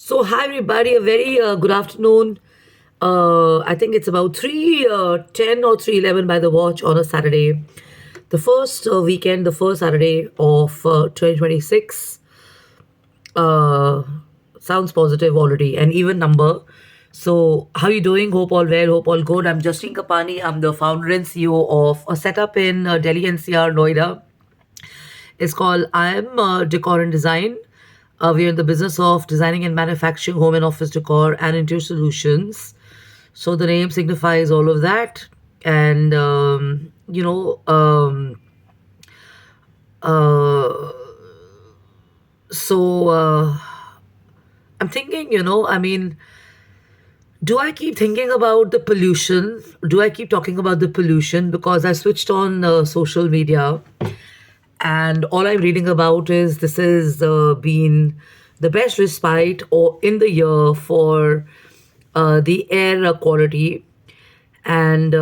So, hi everybody, a very good afternoon. I think it's about 3:10 or 3:11 by the watch on a Saturday. The first weekend, the first Saturday of 2026. Uh, Sounds positive already, an even number. So, how you doing? Hope all well, hope all good. I'm Justine Kapani. I'm the founder and CEO of a setup in Delhi NCR, Noida. It's called I Am Decor and Design. We are in the business of designing and manufacturing home and office decor and interior solutions. So the name signifies all of that. And, uh, so I'm thinking, do I keep thinking about the pollution? Do I keep talking about the pollution? Because I switched on social media and all I'm reading about is this has been the best respite or in the year for the air quality. And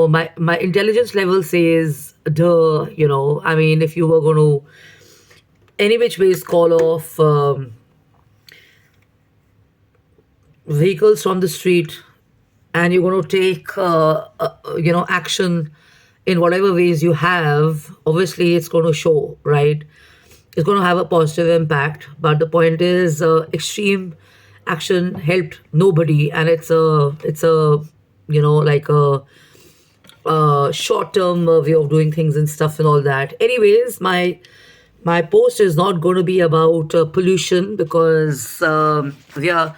my intelligence level says, duh, I mean, if you were going to any which ways call off vehicles from the street, and you're going to take action in whatever ways you have, obviously it's going to show, right? It's going to have a positive impact, but the point is extreme action helped nobody, and it's a like a short term way of doing things and stuff and all that. Anyways, my post is not going to be about pollution because we are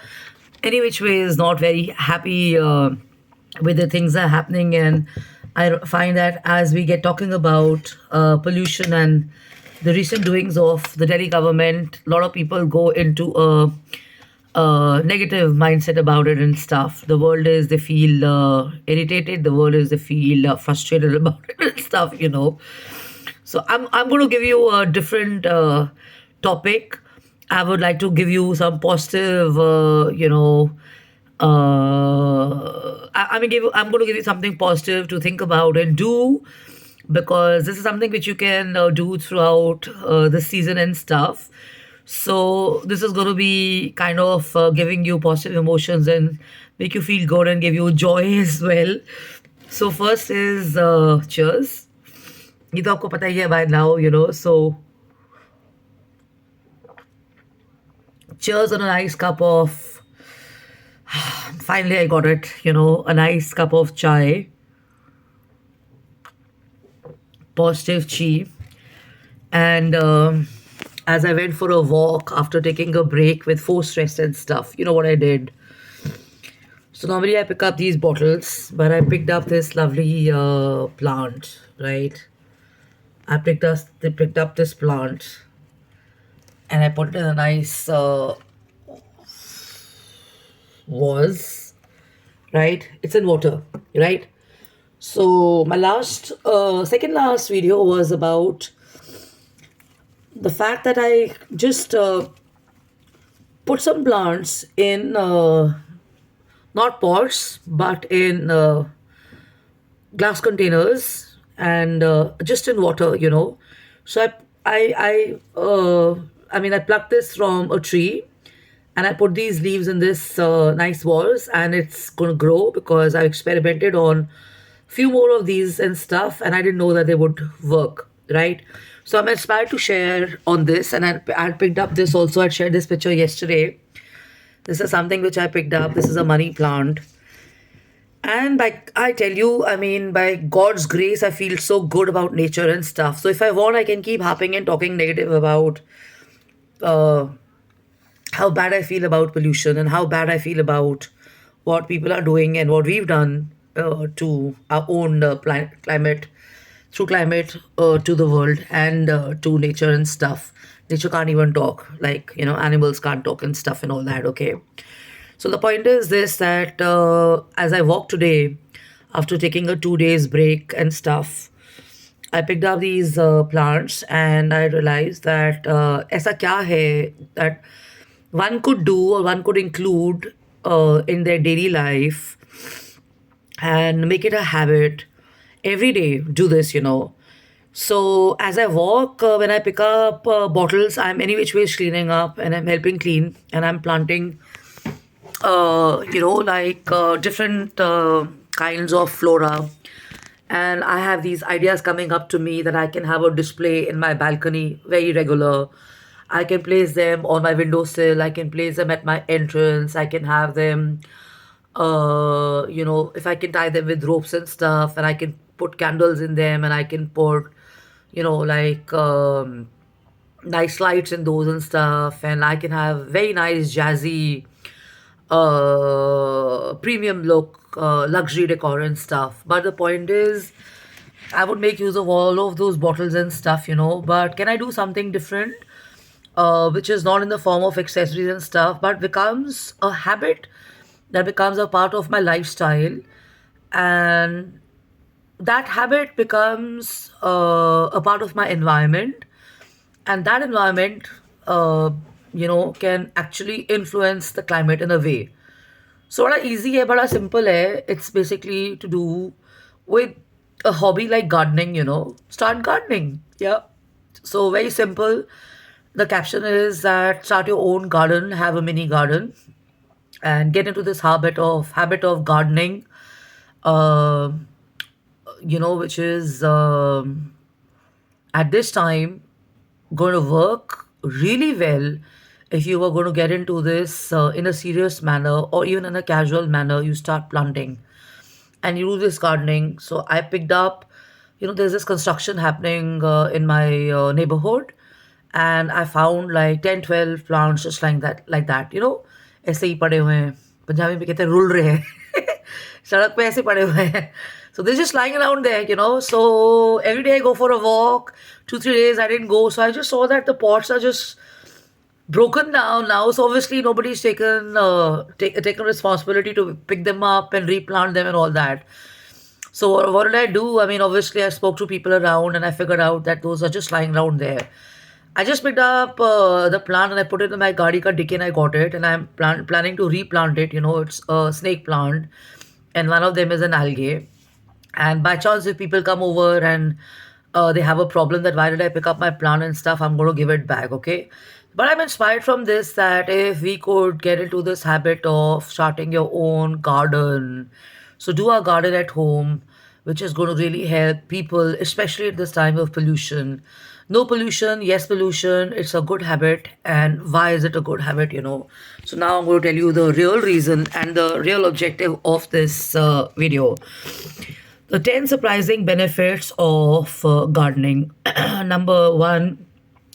any which way is not very happy with the things that are happening. And I find that as we get talking about pollution and the recent doings of the Delhi government, a lot of people go into a negative mindset about it and stuff. The world is they feel irritated. The world is they feel frustrated about it and stuff. So I'm going to give you a different topic. I would like to give you some positive, I'm going to give you something positive to think about and do, because this is something which you can do throughout the season and stuff. So this is going to be kind of giving you positive emotions and make you feel good and give you joy as well. So first is cheers. ये तो आपको पता ही है by now. So cheers on a nice cup of, finally I got it, a nice cup of chai, positive chi. And as I went for a walk after taking a break with forced rest and stuff, you know what I did? So normally I pick up these bottles, but I picked up this lovely plant, right? I picked up this plant and I put it in a nice vase, right? It's in water, right? So my second last video was about the fact that I just put some plants in not pots but in glass containers and just in water. So I plucked this from a tree and I put these leaves in this nice walls, and it's going to grow because I experimented on few more of these and stuff, and I didn't know that they would work, right? So I'm inspired to share on this, and I picked up this also. I shared this picture yesterday. This is something which I picked up. This is a money plant. And I tell you, I mean, by God's grace, I feel so good about nature and stuff. So if I want, I can keep harping and talking negative about uh, how bad I feel about pollution and how bad I feel about what people are doing and what we've done to our own climate, through climate to the world and to nature and stuff. Nature can't even talk, like, animals can't talk and stuff and all that, okay? So the point is this, that as I walked today, after taking a 2 days break and stuff, I picked up these plants and I realized that ऐसा क्या है that one could do or one could include in their daily life and make it a habit every day. Do this. So as I walk, when I pick up bottles, I'm any which ways cleaning up and I'm helping clean and I'm planting, like different kinds of flora. And I have these ideas coming up to me that I can have a display in my balcony, very regular. I can place them on my windowsill. I can place them at my entrance. I can have them, if I can tie them with ropes and stuff, and I can put candles in them, and I can put, like nice lights in those and stuff, and I can have very nice jazzy premium look, luxury decor and stuff. But the point is, I would make use of all of those bottles and stuff, but can I do something different, which is not in the form of accessories and stuff, but becomes a habit that becomes a part of my lifestyle, and that habit becomes a part of my environment, and that environment, can actually influence the climate in a way. So बड़ा easy है, बड़ा simple है. It's basically to do with a hobby like gardening, Start gardening. Yeah. So very simple. The caption is that start your own garden, have a mini garden, and get into this habit of gardening. Um, which is at this time going to work really well if you were going to get into this in a serious manner or even in a casual manner. You start planting and you do this gardening. So I picked up, there's this construction happening in my neighborhood, and I found like 10, 12 plants just like that, ऐसे ही पड़े हुए हैं. पंजाबी में कहते हैं rule रहे हैं. सड़क पे ऐसे पड़े हुए हैं. So they're just lying around there, So every day I go for a walk. 2, 3 days I didn't go. So I just saw that the pots are just broken down now. So obviously nobody's taken responsibility to pick them up and replant them and all that. So what did I do? I mean, obviously I spoke to people around and I figured out that those are just lying around there. I just picked up the plant and I put it in my gadi ka dicky and I got it, and I'm planning to replant it. It's a snake plant, and one of them is an algae. And by chance, if people come over and they have a problem that why did I pick up my plant and stuff, I'm going to give it back, okay? But I'm inspired from this that if we could get into this habit of starting your own garden, so do a garden at home, which is going to really help people, especially at this time of pollution. No pollution, yes pollution. It's a good habit. And why is it a good habit, So now I'm going to tell you the real reason and the real objective of this video. The 10 surprising benefits of gardening. Number one,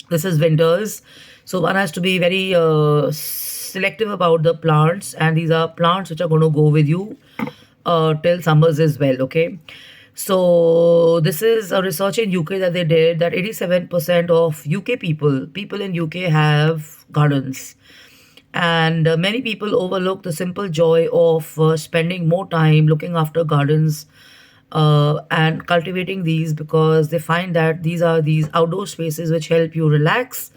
this is winters. So one has to be very selective about the plants, and these are plants which are going to go with you till summers as well, okay? So this is a research in UK that they did that 87% of UK people in UK have gardens. And many people overlook the simple joy of spending more time looking after gardens and cultivating these, because they find that these are these outdoor spaces which help you relax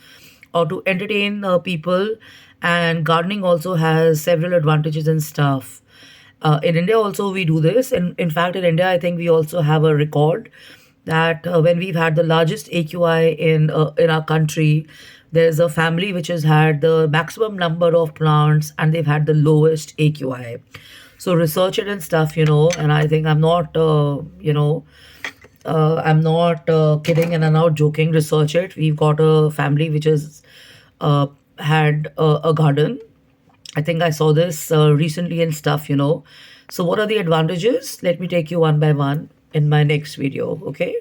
or to entertain people. And gardening also has several advantages and stuff. In India also we do this. In fact, in India, I think we also have a record that when we've had the largest AQI in our country, there's a family which has had the maximum number of plants and they've had the lowest AQI. So research it and stuff, and I think I'm not kidding and I'm not joking. Research it. We've got a family which has had a garden. I think I saw this recently and stuff, So what are the advantages? Let me take you one by one in my next video, okay?